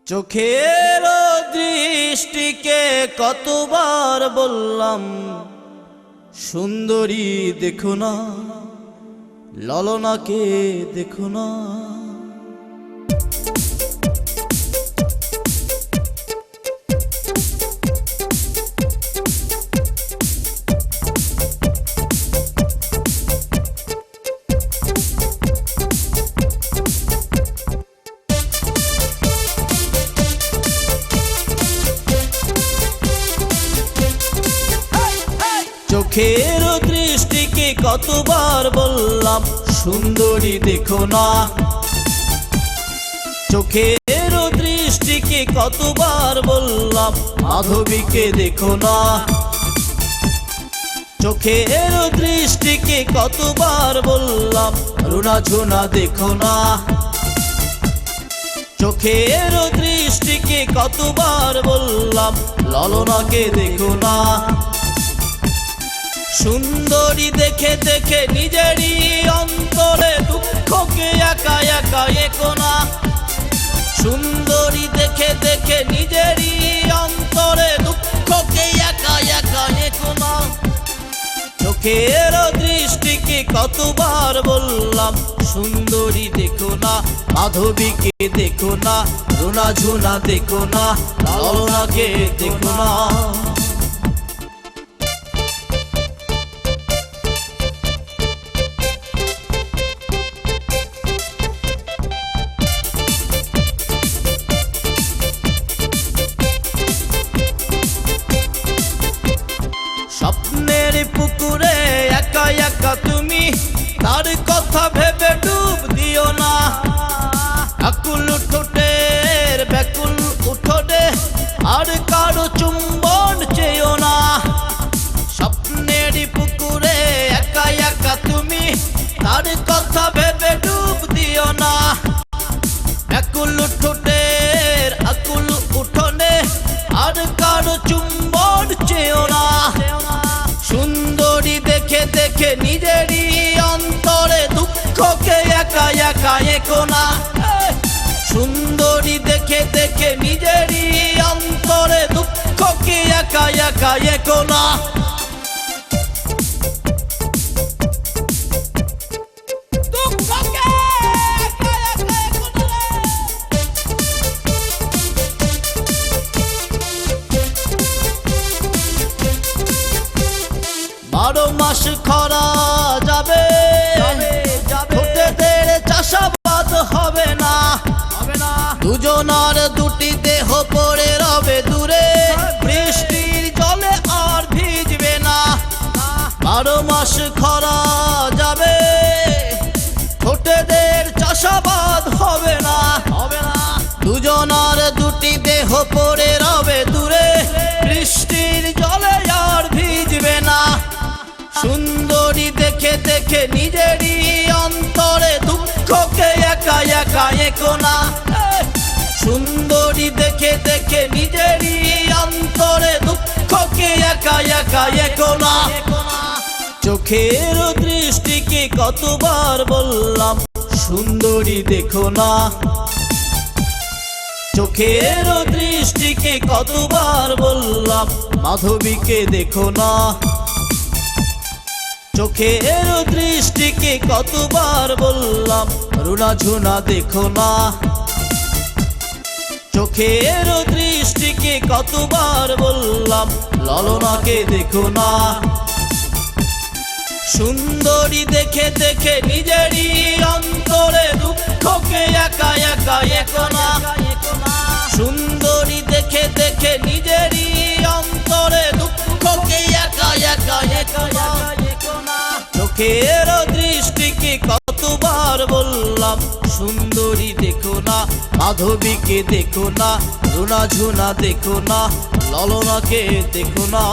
চোখের দৃষ্টিকে কতবার বললাম সুন্দরী দেখো না, ললনাকে দেখো না। চোখের দৃষ্টিকে কতবার বললাম সুন্দরী দেখো না, চোখের দৃষ্টিকে কতবার বললাম মাধবীকে দেখো না, চোখের দৃষ্টিকে কতবার বললাম রুনা ঝুনা দেখো না, চোখের দৃষ্টিকে কতবার বললাম ললনাকে দেখো না। সুন্দরী দেখে দেখে নিজেরই অন্তরে দুঃখকে একা একা একো না, সুন্দরী দেখে দেখে নিজেরই অন্তরে দুঃখকে একা একা একো না। চোখের দৃষ্টিকে কতবার বললাম সুন্দরী দেখো না, মাধবীকে দেখো না, রুনা ঝুনা দেখো না, ললনাকে দেখো না। স্বপ্নের পুকুরে একা একা তুমি, তার কথা ভেবে ডুব দিও না, আকুল ঠোঁটের ব্যাকুল উঠোনে আর কারো চুম্বন চেয়েও না। স্বপ্নের পুকুরে একা একা তুমি, তার কথা ভেবে ডুব দিও না, ব্যাকুল ঠোঁটের আকুল উঠোনে আর কারো চুম্বন চেয়েও না। সুন্দরী দেখে দেখে নিজেরই অন্তরে দুঃখকে একা একা একো না, সুন্দরী দেখে দেখে নিজেরই অন্তরে দুঃখকে একা একা একো না। বারো মাস খরা যাবে, ঠোঁটেদের চাষাবাদ হবে না, দুজনার দুটি দেহ পড়ে রবে দূরে, বৃষ্টির জলে আর ভিজবে না। বারো মাস খরা যাবে, ঠোঁটেদের চাষাবাদ হবে না, দুজনার দুটি দেহ পড়ে রবে দূরে, বৃষ্টির জলে আর ভিজবে না। সুন্দরী দেখে দেখে নিজেরই অন্তরে দুঃখকে একা একা একো না, সুন্দরী দেখে দেখে নিজেরই অন্তরে দুঃখকে একা একা একো না। চোখের দৃষ্টিকে কতবার বললাম সুন্দরী দেখো না, চোখের দৃষ্টিকে কতবার বললাম মাধবীকে দেখো না, চোখের দৃষ্টিকে কতবার বললাম রুনা ঝুনা দেখো না, চোখের দৃষ্টিকে কতবার বললাম ললনাকে দেখো না। সুন্দরী দেখে দেখে নিজেরই অন্তরে দুঃখকে একা একা একো না, সুন্দরী দেখে দেখে নিজেরই অন্তরে দুঃখকে একা একা একো না। চোখের দৃষ্টিকে কতবার বললাম সুন্দরী দেখো না, মাধবীকে দেখো না, রুনা ঝুনা দেখো না, ললনাকে দেখো না।